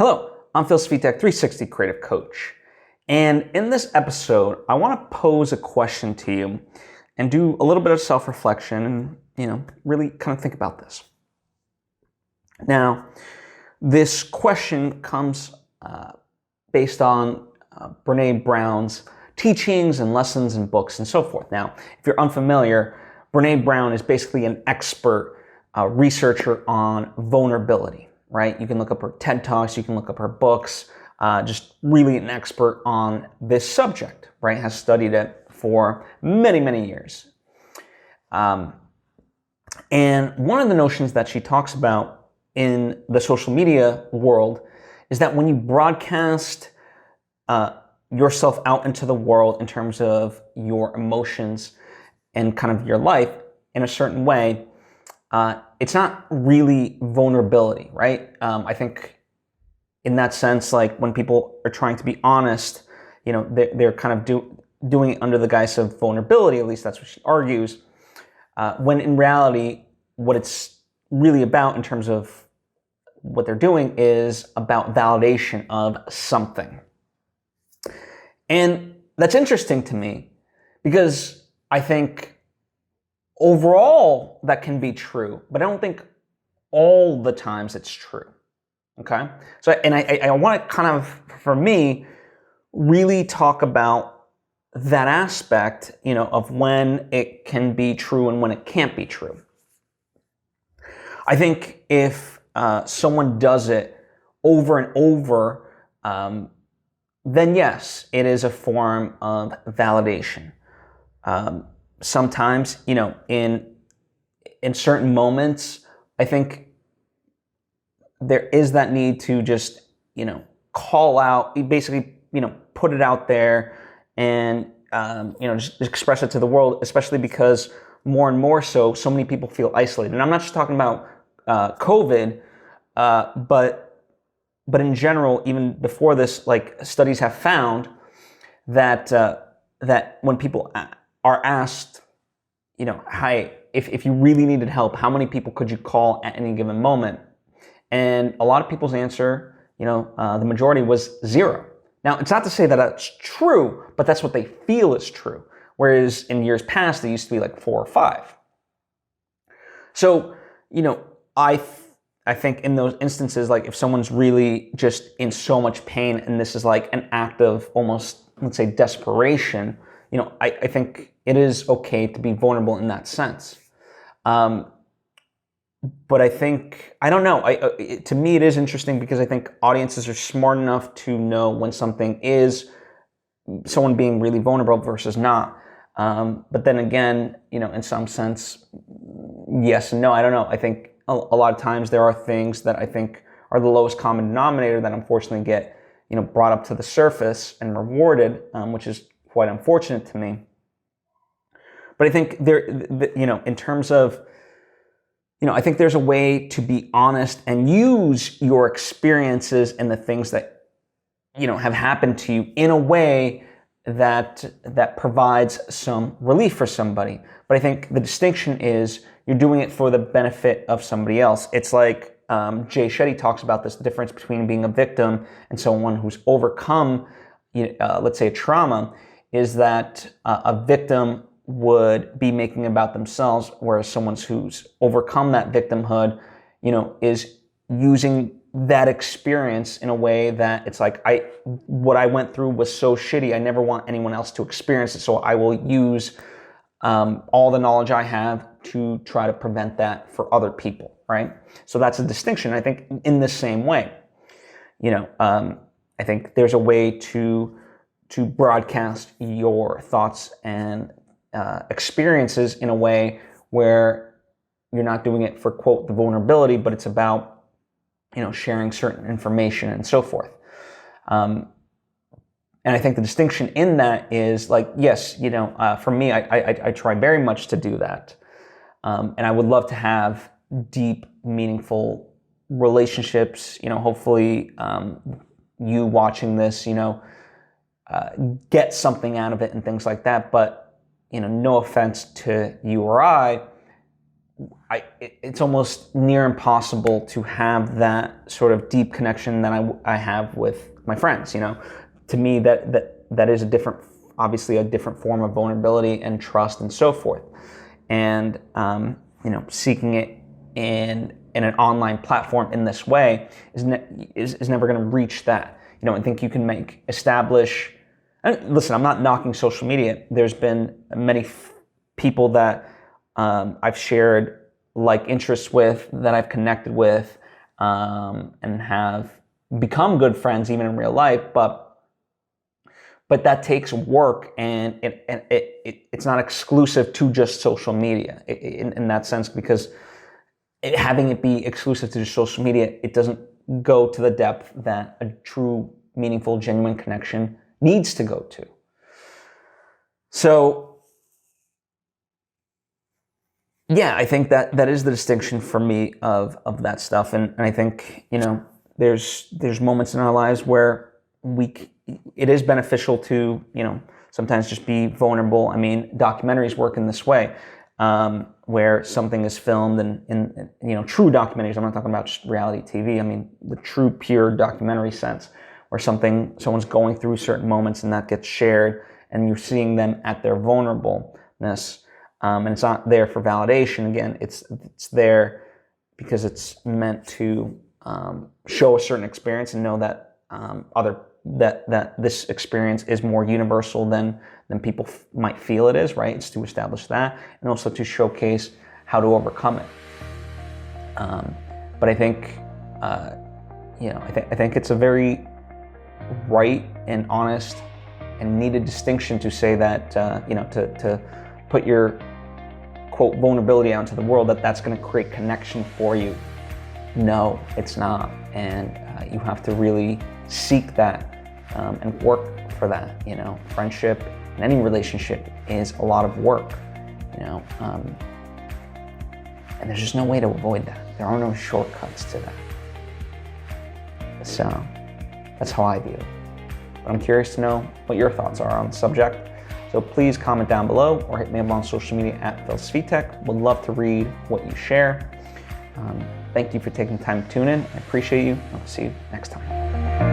Hello, I'm Svitek, 360 Creative Coach. And in this episode, I want to pose a question to you and do a little bit of self-reflection and, really kind of think about this. Now, this question comes based on Brené Brown's teachings and lessons and books and so forth. Now, if you're unfamiliar, Brené Brown is basically an expert researcher on vulnerability, right? You can look up her TED Talks, you can look up her books, just really an expert on this subject, right? Has studied it for many, many years. And one of the notions that she talks about in the social media world is that when you broadcast yourself out into the world in terms of your emotions and kind of your life in a certain way, it's not really vulnerability, right? I think in that sense, like when people are trying to be honest, they're kind of doing it under the guise of vulnerability, at least that's what she argues, when in reality, what it's really about in terms of what they're doing is about validation of something. And that's interesting to me because I think overall that can be true, but I don't think all the times it's true. Okay? So, and I want to kind of, for me, really talk about that aspect, of when it can be true and when it can't be true. I think if someone does it over and over, then yes, it is a form of validation. Sometimes, in certain moments, I think there is that need to just, call out, basically, put it out there and, just express it to the world, especially because more and more so many people feel isolated. And I'm not just talking about COVID, but in general, even before this, like studies have found that that when people are asked, hi, if you really needed help, how many people could you call at any given moment? And a lot of people's answer, the majority was 0. Now, it's not to say that that's true, but that's what they feel is true. Whereas in years past, they used to be like 4 or 5. So, I think in those instances, like if someone's really just in so much pain and this is like an act of almost, let's say, desperation, I think it is okay to be vulnerable in that sense. But I think, I don't know, to me it is interesting because I think audiences are smart enough to know when something is someone being really vulnerable versus not. But then again, in some sense, yes and no, I don't know. I think a lot of times there are things that I think are the lowest common denominator that unfortunately get, brought up to the surface and rewarded, which is quite unfortunate to me. But I think there, in terms of, I think there's a way to be honest and use your experiences and the things that, have happened to you in a way that provides some relief for somebody. But I think the distinction is you're doing it for the benefit of somebody else. It's like Jay Shetty talks about this, the difference between being a victim and someone who's overcome, let's say, a trauma, is that a victim would be making about themselves, whereas someone who's overcome that victimhood, is using that experience in a way that it's like, what I went through was so shitty, I never want anyone else to experience it, so I will use all the knowledge I have to try to prevent that for other people, right? So that's a distinction. I think in the same way, I think there's a way to broadcast your thoughts and experiences in a way where you're not doing it for, quote, the vulnerability, but it's about, sharing certain information and so forth. And I think the distinction in that is like, yes, for me, I try very much to do that. And I would love to have deep, meaningful relationships, hopefully you watching this, get something out of it and things like that. But, no offense to you or I, it's almost near impossible to have that sort of deep connection that I have with my friends. To me, that is obviously a different form of vulnerability and trust and so forth. And seeking it in an online platform in this way is never going to reach that. I think you can establish. And listen, I'm not knocking social media. There's been many people that I've shared like interests with, that I've connected with, and have become good friends even in real life. But that takes work, and it's not exclusive to just social media in that sense, because having it be exclusive to just social media, it doesn't go to the depth that a true, meaningful, genuine connection needs to go to. So, yeah, I think that is the distinction for me of that stuff, and I think there's moments in our lives where it is beneficial to sometimes just be vulnerable. I mean, documentaries work in this way, where something is filmed in true documentaries. I'm not talking about just reality TV. I mean the true, pure documentary sense, where someone's going through certain moments and that gets shared, and you're seeing them at their vulnerableness. And it's not there for validation. Again, it's there because it's meant to show a certain experience and know that that this experience is more universal than people might feel it is. Right? It's to establish that, and also to showcase how to overcome it. But I think I think it's a very right and honest and needed distinction to say that to put your quote vulnerability out into the world, that's going to create connection for you. No, it's not, and you have to really seek that and work for that. Friendship and any relationship is a lot of work. And there's just no way to avoid that. There are no shortcuts to that. So that's how I view it. But I'm curious to know what your thoughts are on the subject. So please comment down below or hit me up on social media at Svitek. Would love to read what you share. Thank you for taking the time to tune in. I appreciate you. I'll see you next time.